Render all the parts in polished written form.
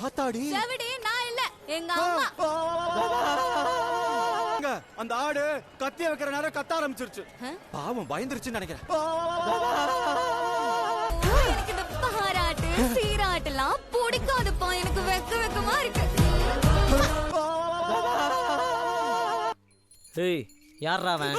ஆத்தாடி செவிடி நான் இல்ல எங்க அம்மா. அந்த ஆடு கத்திய வைக்கிற நேரம் கத்த ஆரம்பிச்சிருச்சு. பாவம் பயந்துருச்சுன்னு நினைக்கிறேன். எனக்கு இந்த பாராட்டு சீராட்டெல்லாம் பிடிக்காதுப்பா. எனக்கு வெக்கமா இருக்கு. ஏய் யாரா அவன்?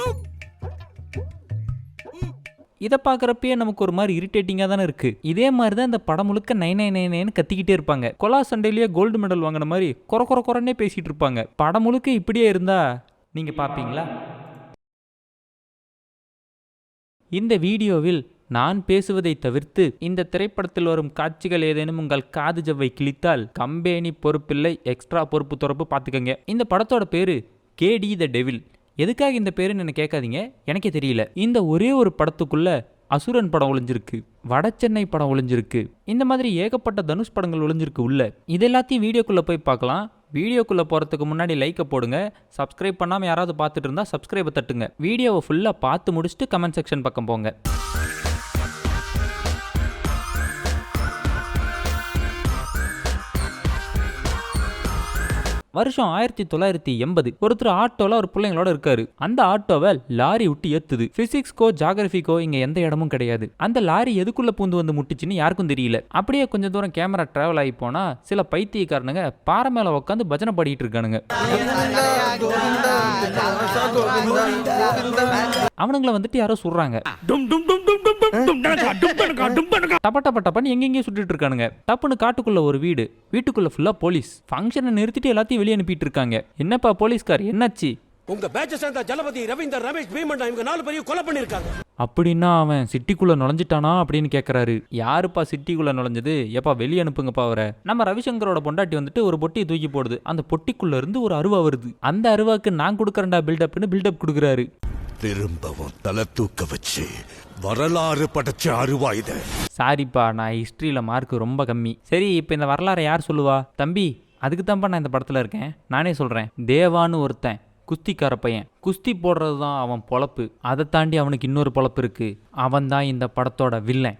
இதை பார்க்குறப்பயே நமக்கு ஒரு மாதிரி இரிட்டேட்டிங்காக தானே இருக்குது. இதே மாதிரி தான் இந்த படம் முழுக்க 999 கத்திக்கிட்டே இருப்பாங்க. கொலா சண்டையிலேயே கோல்டு மெடல் வாங்கின மாதிரி குறன்னே பேசிகிட்டு இருப்பாங்க. படம் முழுக்க இப்படியே இருந்தால் நீங்கள் பார்ப்பீங்களா? இந்த வீடியோவில் நான் பேசுவதை தவிர்த்து இந்த திரைப்படத்தில் வரும் காட்சிகள் ஏதேனும் உங்கள் காது ஜவ்வை கிழித்தால் கம்பெனி பொறுப்பில்லை, எக்ஸ்ட்ரா பொறுப்பு துறப்பு பார்த்துக்கங்க. இந்த படத்தோட பேர் கேடி த டெவில். எதுக்காக இந்த பேருன்னு என்ன கேட்காதீங்க, எனக்கே தெரியல. இந்த ஒரே ஒரு படத்துக்குள்ள அசுரன் படம் ஒளிஞ்சிருக்கு, வடச்சென்னை படம் ஒளிஞ்சிருக்கு, இந்த மாதிரி ஏகப்பட்ட தனுஷ் படங்கள் ஒளிஞ்சிருக்கு உள்ள. இது எல்லாத்தையும் வீடியோக்குள்ளே போய் பார்க்கலாம். வீடியோக்குள்ளே போகிறதுக்கு முன்னாடி லைக்கை போடுங்க. சப்ஸ்கிரைப் பண்ணாமல் யாராவது பார்த்துட்டு இருந்தால் சப்ஸ்கிரைபை தட்டுங்க. வீடியோவை ஃபுல்லாக பார்த்து முடிச்சுட்டு கமெண்ட் செக்ஷன் பக்கம் போங்க. வருஷம் 1980. ஒருத்தர் ஆட்டோல ஒரு பிள்ளைங்களோட இருக்காரு. அந்த ஆட்டோவை லாரி விட்டு ஏத்துது. பிசிக்ஸ்கோ ஜியோகிராபிக்கோ இங்க எந்த இடமும் கிடையாது. அந்த லாரி எதுக்குள்ள பூந்து வந்து முட்டுச்சுன்னு யாருக்கும் தெரியல. அப்படியே கொஞ்சம் தூரம் கேமரா டிராவல் ஆகி போனா சில பைத்தியக்காரனுங்க பாறை மேல உட்காந்து பஜனை பாடிட்டு இருக்கானுங்க. அவனுங்களை வந்துட்டு யாரோ சொல்றாங்க. டப்பன்னு எங்கெங்கேயும் சுட்டுட்டு இருக்கானுங்க. டப்புன்னு காட்டுக்குள்ள ஒரு வீடு, வீட்டுக்குள்ள ஃபுல்லா போலீஸ். ஃபங்க்ஷனை நிறுத்திட்டு எல்லாத்தையும் வெளியே அனுப்பிட்டு இருக்காங்க. என்னப்பா போலீஸ்கார், என்னாச்சு? உங்க பேட்ச் சேர்ந்த ஜலபதி, ரவீந்தர், ரமேஷ், பீமன் இவங்க 4 பேரையும் கொலை பண்ணிருக்காங்க. அப்படின்னா அவன் சிட்டிக்குள்ள நுழைஞ்சிட்டானா அப்படின்னு கேட்கறாரு. யாருப்பா சிட்டிக்குள்ள நுழைஞ்சது? எப்பா வெளியே அனுப்புங்கப்பா அவரை. நம்ம ரவிசங்கரோட பொண்டாட்டி வந்துட்டு ஒரு பொட்டியை தூக்கி போடுது. அந்த பொட்டிக்குள்ள இருந்து ஒரு அருவா வருது. அந்த அருவாக்கு நான் கொடுக்கறேன்டா பில்டப்னு பில்டப் கொடுக்குறாரு. திரும்பவும் தலை தூக்க வச்சு வரலாறு படைச்ச அருவா இது. சாரிப்பா, நான் ஹிஸ்டரியில மார்க் ரொம்ப கம்மி. சரி, இப்போ இந்த வரலாறை யார் சொல்லுவா? தம்பி, அதுக்கு தான்ப்பா நான் இந்த படத்தில் இருக்கேன். நானே சொல்கிறேன். தேவான்னு ஒருத்தன் குஸ்திக்கார பையன். குஸ்தி போடுறது தான் அவன் பொழப்பு. அதை தாண்டி அவனுக்கு இன்னொரு பொழப்பு இருக்கு. அவன் தான் இந்த படத்தோட வில்லன்.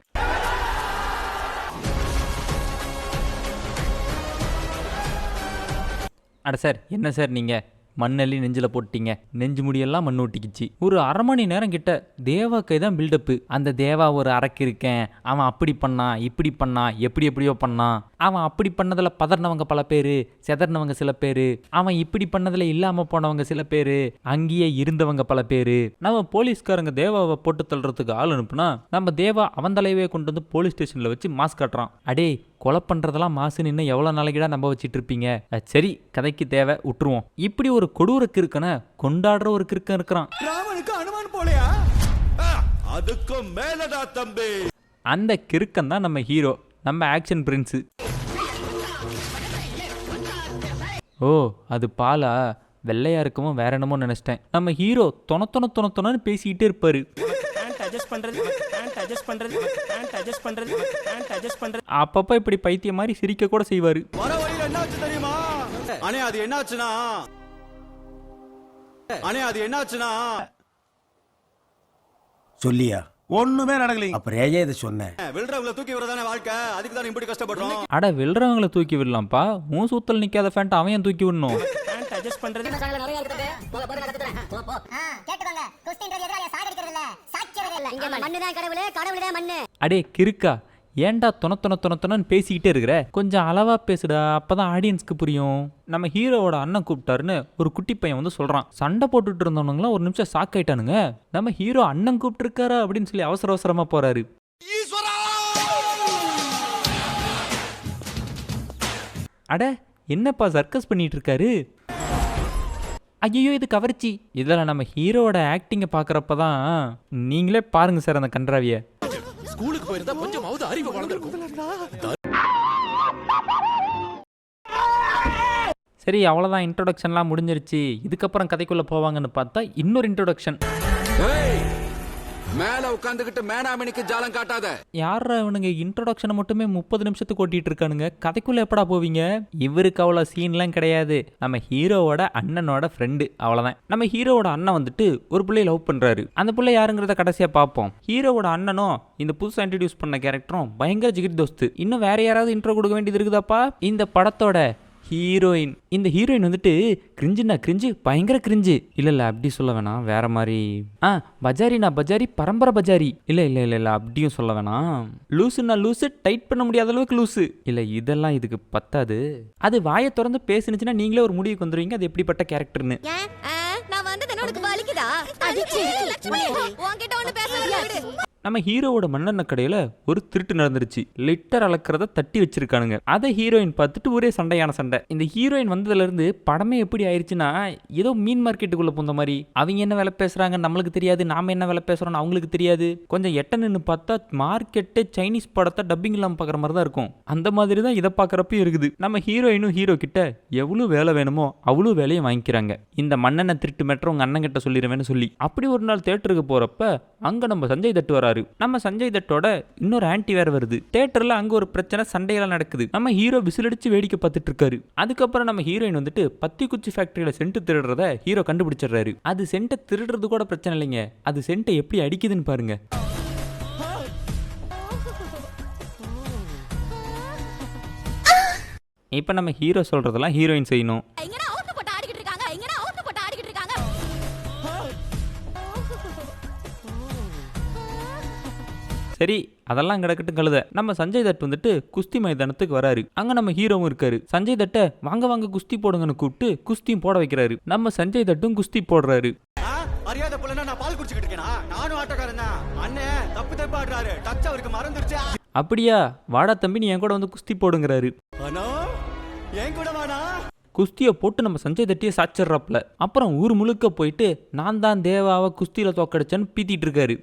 அட சார், என்ன சார் நீங்கள் மண்ணள்ளி நெஞ்சில் போட்டீங்க? நெஞ்சு முடியெல்லாம் மண் ஒட்டிக்கிச்சு. ஒரு அரை மணி நேரம் கிட்ட தேவா கை தான் பில்டப்பு. அந்த தேவா ஒரு அரக்கு இருக்கேன், அவன் அப்படி பண்ணான், இப்படி பண்ணான், எப்படியோ பண்ணான். அவன் அப்படி பண்ணதில் பதறினவங்க பல பேர், செதறினவங்க சில பேர், அவன் இப்படி பண்ணதில் இல்லாமல் போனவங்க சில பேர், அங்கேயே இருந்தவங்க பல பேர். நம்ம போலீஸ்காரங்க தேவாவை போட்டு தள்ளுறதுக்கு ஆள் அனுப்புனா நம்ம தேவா அவன் தலைவே கொண்டு வந்து போலீஸ் ஸ்டேஷனில் வச்சு மாஸ்க் காட்டுறான். அடே, கொலை பண்ணுறதெல்லாம் மாசுன்னு இன்னும் எவ்வளோ நாளைக்கிடா நம்ப வச்சுட்டு இருப்பீங்க? சரி, கதைக்கு தேவை, விட்டுருவோம். இப்படி ஒரு கொடூர கிறுக்கனை கொண்டாடுற ஒரு கிறுக்கன் இருக்கிறான். ராமனுக்கு அனுமான் போலையா? அதுக்கும் மேலடா தம்பி. அந்த கிறுக்கன் தான் நம்ம ஹீரோ, நம்ம ஆக்ஷன் பிரின்ஸு. ஓ, அது பாலா? வெள்ளையா இருக்கவும் வேற என்னமோ நினைச்சிட்டேன். நம்ம ஹீரோ தொணன்னு பேசிக்கிட்டே இருப்பாரு. அப்பப்ப இப்படி பைத்தியம் மாதிரி சிரிக்க கூட செய்வாரு. வர வழியில என்னாச்சு தெரியுமா? அண்ணே அது என்னாச்சுனா சொல்லியா? ஒண்ணுமே நடக்கல. அப்புறம் ஏன் இதை சொன்னேன்? வில்றவங்கள தூக்கி விடுறதானே வாழ்க்கை, அதுக்கு தான் இப்படி கஷ்டப்படுறோம். அட, வில்றவங்களை தூக்கி விடலாம்ப்பா. மூணு சூத்தல் நிக்காத ஃபேண்ட் அவன் தூக்கி விடணும். அடே கிறுக்கா, ஏன்டா தொணன்னு பேசிக்கிட்டே இருக்கிற? கொஞ்சம் அளவா பேசுடா, அப்பதான் ஆடியன்ஸ்க்கு புரியும். நம்ம ஹீரோவோட அண்ணன் கூப்பிட்டாருன்னு ஒரு குட்டி பையன் வந்து சொல்றான். சண்டை போட்டுட்டு இருந்தவனுங்களாம் ஒரு நிமிஷம் ஷாக் ஆயிட்டானுங்க. நம்ம ஹீரோ அண்ணன் கூப்பிட்டுருக்காரா அப்படின்னு சொல்லி அவசரமா போறாரு. அட, என்னப்பா சர்க்கஸ் பண்ணிட்டு இருக்காரு? ஐயோ, இது கவர்ச்சி. இதில் நம்ம ஹீரோவோட ஆக்டிங்கை பார்க்குறப்பதான் நீங்களே பாருங்க சார் அந்த கன்றாவிய. ஸ்கூலுக்கு போயிருந்தா கொஞ்சமாவது அறிவு வளர்ந்துருக்கும். சரி, அவ்வளோதான், இன்ட்ரோடக்ஷன்லாம் முடிஞ்சிருச்சு. இதுக்கப்புறம் கதைக்குள்ளே போவாங்கன்னு பார்த்தா இன்னொரு இன்ட்ரோடக்ஷன். மேல உட்காந்துக்கிட்டு மேனாமணிக்கு ஜாலம் காட்டாத. யாரா இவனுங்க இன்ட்ரோடக்ஷனை மட்டுமே 30 நிமிஷத்துக்கு ஓட்டிட்டு இருக்கானுங்க. கதைக்குள்ள எப்படா போவீங்க? இவருக்கு அவ்வளோ சீன்லாம் கிடையாது. நம்ம ஹீரோவோட அண்ணனோட ஃப்ரெண்டு, அவ்வளோதான். நம்ம ஹீரோவோட அண்ணன் வந்துட்டு ஒரு பிள்ளைய லவ் பண்றாரு. அந்த பிள்ளை யாருங்கிறத கடைசியா பார்ப்போம். ஹீரோவோட அண்ணனும் இந்த புதுசாக இன்ட்ரடியூஸ் பண்ண கேரக்டரும் பயங்கர ஜிகிரி தோஸ்து. இன்னும் வேற யாராவது இன்ட்ரோ கொடுக்க வேண்டியது இருக்குதாப்பா? இந்த படத்தோட ஹீரோயின். இந்த ஹீரோயின் வந்துட்டு கிரிஞ்சுனா கிரிஞ்சு, பயங்கர கிரிஞ்சு. இல்லை அப்படி சொல்ல வேணாம், வேற மாதிரி. பஜாரினா பஜாரி, பரம்பரை பஜாரி. இல்லை அப்படியும் சொல்ல வேணாம். லூசுன்னா லூசு, டைட் பண்ண முடியாத அளவுக்கு லூசு. இல்லை இதெல்லாம் இதுக்கு பத்தாது. அது வாயை திறந்து பேசுனுச்சுன்னா நீங்களே ஒரு முடிவுக்கு வந்துடுவீங்க அது எப்படிப்பட்ட கேரக்டர்னு. நான் வந்தது உனக்கு வலிக்குதா? லட்சுமி உன்கிட்ட ஒண்ணு பேச. நம்ம ஹீரோவோட மண்ணெண்ண கடையில் ஒரு திருட்டு நடந்துருச்சு. லிட்டர் அளக்கிறத தட்டி வச்சிருக்கானுங்க. அதை ஹீரோயின் பார்த்துட்டு ஒரே சண்டையான சண்டை. இந்த ஹீரோயின் வந்ததுலேருந்து படமே எப்படி ஆயிடுச்சுன்னா ஏதோ மீன் மார்க்கெட்டுக்குள்ளே போந்த மாதிரி. அவங்க என்ன வேலை பேசுகிறாங்க நம்மளுக்கு தெரியாது, நாம் என்ன வேலை பேசுகிறோன்னு அவங்களுக்கு தெரியாது. கொஞ்சம் எட்ட நின்று பார்த்தா மார்க்கெட்டே சைனீஸ் படத்தை டப்பிங் இல்லாமல் பார்க்குற மாதிரி தான் இருக்கும். அந்த மாதிரி தான் இதை பார்க்குறப்ப இருக்குது. நம்ம ஹீரோயினும் ஹீரோ கிட்ட எவ்வளோ வேலை வேணுமோ அவ்வளோ வேலையும் வாங்கிக்கிறாங்க. இந்த மண்ணெண்ணை திருட்டு மேட்டர் உங்கள் அண்ணன் கிட்ட சொல்லிடுவேன்னு சொல்லி. அப்படி ஒரு நாள் தேட்டருக்கு போகிறப்ப அங்கே நம்ம சஞ்சய் தட் வராரு. நம்ம சஞ்சய் தட்டோட இன்னொரு ஆன்டி வேற வருது. தியேட்டர்ல அங்க ஒரு பிரச்சனை, சண்டையெல்லாம் நடக்குது. நம்ம ஹீரோ விசிலடிச்சு வேடிக்கை பார்த்துட்டு இருக்காரு. அதுக்கப்புறம் நம்ம ஹீரோயின் வந்துட்டு பத்தி குச்சி ஃபேக்டரியில சென்ட் திருடுறத ஹீரோ கண்டுபிடிச்சிடுறாரு. அது சென்ட்டை திருடுறது கூட பிரச்சனை இல்லைங்க, அது சென்ட்டை எப்படி அடிக்குதுன்னு பாருங்க. இப்ப நம்ம ஹீரோ சொல்றதெல்லாம் ஹீரோயின் செய்யணும். சரி அதெல்லாம் கிடக்கட்டும் கழுத. நம்ம சஞ்சய் தட் வந்துட்டு குஸ்தி மைதானத்துக்கு வராரு. அங்க நம்ம ஹீரோவும் இருக்காரு. சஞ்சய் தட்டை வாங்க குஸ்தி போடுங்கன்னு கூப்பிட்டு குஸ்தியும் போட வைக்கிறாரு. நம்ம சஞ்சய் தட்டும் குஸ்தி போடுறாரு. அறியாத புள்ளனா நான் பால் குடிச்சிட்டு இருக்கேனா? நானும் ஆட்டக்காரன் தான். அண்ணே தப்பு ஆடுறாரு. டச் அவருக்கு மறந்துருச்சு. அப்படியா? வாடா தம்பி நீ என் கூட வந்து குஸ்தி போடுங்கிறாரு. அண்ணா என் கூட வாடா. குஸ்தியை போட்டு நம்ம சஞ்சய் தட்டியை சாச்சிட்றாப்ல. அப்புறம் ஊர் முழுக்க போயிட்டு நான் தான் தேவாவை குஸ்தியில தோக்கடிச்சேன்னு பீத்திட்டு இருக்காரு.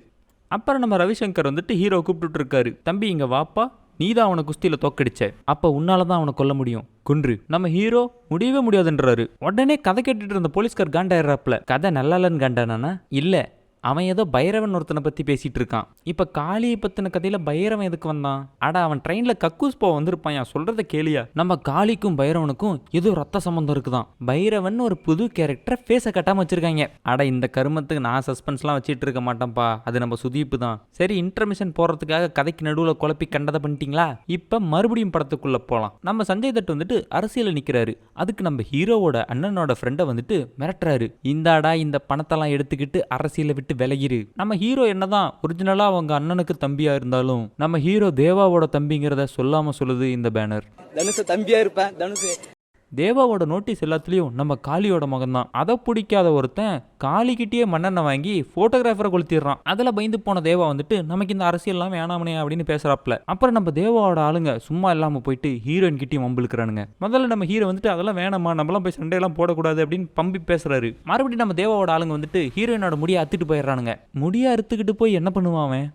அப்புறம் நம்ம ரவிசங்கர் வந்துட்டு ஹீரோ கூப்பிட்டு இருக்காரு. தம்பி இங்க வாப்பா, நீ தான் அவனை குஸ்தியில தோக்கடிச்ச, அப்ப உன்னால தான் அவனை கொல்ல முடியும், குன்று. நம்ம ஹீரோ முடியவே முடியாதுன்றாரு. உடனே கதை கேட்டுட்டு இருந்த போலீஸ்கார் காண்டாயிடுறாப்ல. கதை நல்லா இல்லைன்னு காண்டானா? இல்ல, அவன் ஏதோ பைரவன் ஒருத்தனை பத்தி பேசிட்டு இருக்கான். இப்ப காளியை பத்தின கதையில பைரவன் எதுக்கு வந்தான்? அடா அவன் ட்ரெயின்ல கக்கூஸ் போக வந்திருப்பான். சொல்றத கேளியா? நம்ம காளிக்கும் பைரவனுக்கும் ஏதோ ரத்த சம்பந்தம் இருக்குதான். பைரவன் ஒரு புது கேரக்டர் ஃபேஸை கட்டாம வச்சிருக்காங்க. அட இந்த கருமத்துக்கு நான் சஸ்பென்ஸ்லாம் வச்சிட்டு இருக்க மாட்டேன்ப்பா, அது நம்ம சுதீப்பு தான். சரி இன்டர்மிஷன் போறதுக்காக கதைக்கு நடுவில் குழப்பி கண்டதை பண்ணிட்டீங்களா? இப்ப மறுபடியும் படத்துக்குள்ள போலாம். நம்ம சஞ்சய் தட் வந்துட்டு அரசியல நிக்கிறாரு. அதுக்கு நம்ம ஹீரோவோட அண்ணனோட ஃப்ரெண்டை வந்துட்டு மிரட்டுறாரு. இந்தாடா இந்த பணத்தெல்லாம் எடுத்துக்கிட்டு அரசியலை விட்டு விலகிரு. நம்ம ஹீரோ என்னதான் ஒரிஜினலா அவங்க அண்ணனுக்கு தம்பியா இருந்தாலும் நம்ம ஹீரோ தேவாவோட தம்பிங்கிறத சொல்லாம சொல்லுது இந்த பேனர். தனுஷ தம்பியா இருப்பேன். தனுஷ் தேவாவோட நோட்டீஸ் எல்லாத்துலேயும் நம்ம காளியோட மகன் தான். அதை பிடிக்காத ஒருத்தன் காளிக்கிட்டேயே மண்ணெண்ணை வாங்கி ஃபோட்டோகிராஃபரை கொளுத்திடுறான். அதில் பயந்து போன தேவா வந்துட்டு நமக்கு இந்த அரசியல்லாம் வேணாமனே அப்படின்னு பேசுறாப்ல. அப்புறம் நம்ம தேவாவோட ஆளுங்க சும்மா இல்லாமல் போயிட்டு ஹீரோயின் கிட்டையும் வம்பிழுக்கிறானுங்க. முதல்ல நம்ம ஹீரோ வந்துட்டு அதெல்லாம் வேணாமா, நம்மளாம் போய் சண்டையெல்லாம் போடக்கூடாது அப்படின்னு பம்பி பேசுறாரு. மறுபடியும் நம்ம தேவாவோட ஆளுங்க வந்துட்டு ஹீரோயினோட முடியை அத்துட்டு போயிடுறானுங்க. முடியை அறுத்துக்கிட்டு போய் என்ன பண்ணுவான் அவன்?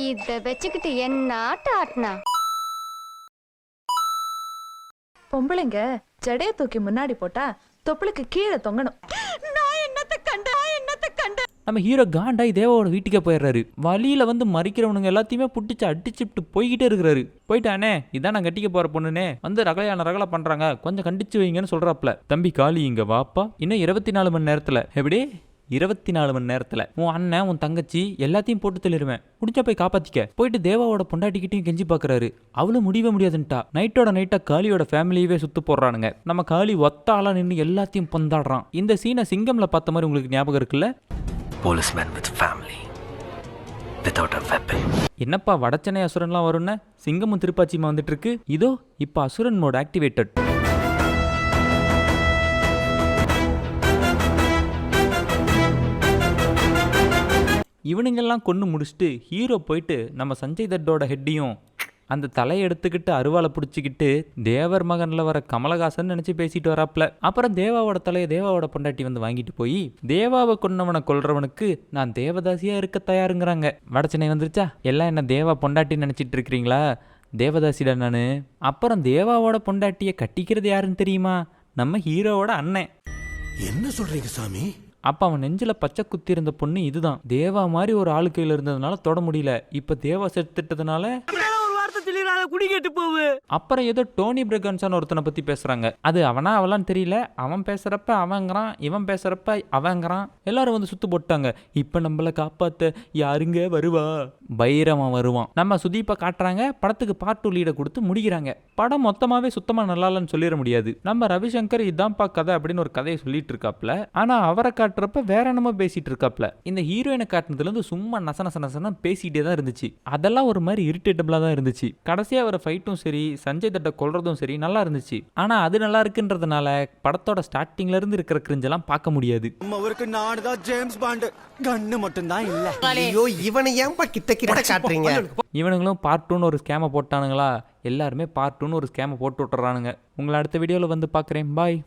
இதை வச்சுக்கிட்டு என்ன ஆட்டம் ஆட்டினா? பொம்பளைங்க ஜடைய தூக்கி முன்னாடி போட்டா தொப்புளுக்கு கீழே தொங்கணும். நம்ம ஹீரோ காண்டாய் தேவாவோட வீட்டுக்கே போயிடுறாரு. வழியில வந்து மறிக்கிறவனுங்க எல்லாத்தையுமே புட்டிச்சு அடிச்சுட்டு போய்கிட்டே இருக்கிறாரு. போயிட்டானே இதான் நான் கட்டிக்க போற பொண்ணுனே வந்து ரகலை பண்றாங்க, கொஞ்சம் கண்டிச்சு வைங்கன்னு சொல்றாப்ல. தம்பி காளி இங்க வாப்பா, இன்னும் 24 மணி நேரத்துல. எப்படி 24 மணி நேரத்துல உன் அண்ணன் உன் தங்கச்சி எல்லாத்தையும் போட்டு தள்ளிடுவேன், முடிஞ்சா போய் காப்பாத்திக்க. போயிட்டு தேவாவோட பொண்டாட்டிக்கிட்டையும் கெஞ்சி பாக்குறாரு. அவளும் முடியவே முடியாதுன்ட்டா. நைட்டோட நைட்டா காளியோட ஃபேமிலியவே சுத்து போடுறானுங்க. நம்ம காளி ஒத்த ஆளா நின்று எல்லாத்தையும் பந்தாடுறான். இந்த சீனை சிங்கம்ல பார்த்த மாதிரி உங்களுக்கு ஞாபகம் இருக்குல்ல? Policeman with family without a weapon. என்னப்பா வடச்சென்னை அசுரன்லாம் வரும்னு சிங்கமும் திருப்பாச்சியுமா வந்துட்டு இருக்கு. இதோ இப்ப அசுரன் மோட் ஆக்டிவேட்டட். இவனுங்கெல்லாம் கொண்டு முடிச்சுட்டு ஹீரோ போயிட்டு நம்ம சஞ்சய் தட்டோட ஹெட்டையும் அந்த தலையை எடுத்துக்கிட்டு அருவாலை பிடிச்சிக்கிட்டு தேவர் மகன்ல வர கமலஹாசன் நினைச்சு பேசிட்டு வராப்ல. அப்புறம் தேவாவோட தலையை தேவாவோட பொண்டாட்டி வந்து வாங்கிட்டு போய் தேவாவை கொன்னவனை கொல்றவனுக்கு நான் தேவதாசியா இருக்க தயாருங்கிறாங்க. வடச்சென்னை வந்துருச்சா? எல்லாம் என்ன தேவா பொண்டாட்டி நினைச்சிட்டு இருக்கிறீங்களா? தேவதாசிடா நானு. அப்புறம் தேவாவோட பொண்டாட்டியை கட்டிக்கிறது யாருன்னு தெரியுமா? நம்ம ஹீரோவோட அண்ணன். என்ன சொல்றீங்க சாமி? அப்ப அவன் நெஞ்சில பச்சை குத்தி இருந்த பொண்ணு இதுதான். தேவா மாதிரி ஒரு ஆளு கையில இருந்ததுனால தொட முடியல. இப்ப தேவா செத்துட்டதுனால அப்புறம் ஏதோ டோனி பிரெகன்சன் ஒருத்தனை பத்தி பேசுறாங்க. அது அவனா அவளான்னு தெரியல. அவன் பேசுறப்ப அவங்கிறான், இவன் பேசுறப்ப அவங்கிறான். எல்லாரும் வந்து சுத்து போட்டாங்க. இப்ப நம்மள காப்பாத்த யாருங்க வருவா? பைரவன் வருவான். நம்ம சுதீப்பை காட்டுறாங்க. படத்துக்கு பார்ட் 2 லீட கொடுத்து முடிக்கிறாங்க. படம் மொத்தமாவே சுத்தமா நல்லா இல்லைன்னு சொல்லிட முடியாது. நம்ம ரவிசங்கர் இதான்ப்பா கதை அப்படின்னு ஒரு கதையை சொல்லிட்டு இருக்காப்ல. ஆனா அவரை காட்டுறப்ப வேற என்னமோ பேசிட்டு இருக்காப்ல. இந்த ஹீரோயினை காட்டுனதுல இருந்து சும்மா நசன பேசிட்டே தான் இருந்துச்சு. அதெல்லாம் ஒரு மாதிரி இரிட்டேட்டபிளா தான் இருந்துச்சு. கடைசியா வர ஃபைட்டும் சரி, சஞ்சய் தட்டை கொல்றதும் சரி நல்லா இருந்துச்சு. ஆனா அது நல்லா இருக்குன்றதுனால படத்தோட ஸ்டார்டிங்ல இருந்து இருக்கிற கிரிஞ்செல்லாம் பார்க்க முடியாது. நம்ம ஊருக்கு நானு தான் ஜேம்ஸ் பாண்ட், கண்ணு மட்டும் தான் இல்ல. ஐயோ இவனை ஏன்பா கிட்ட கிட்ட காட்டுறீங்க? இவனுங்களும் பார்ட் 2ன்னு ஒரு ஸ்கேமை போட்டானுங்களா? எல்லாருமே பார்ட் 2ன்னு ஒரு ஸ்கேமை போட்டு விட்டுறானுங்க. உங்களை அடுத்த வீடியோவில் வந்து பார்க்குறேன். பாய்.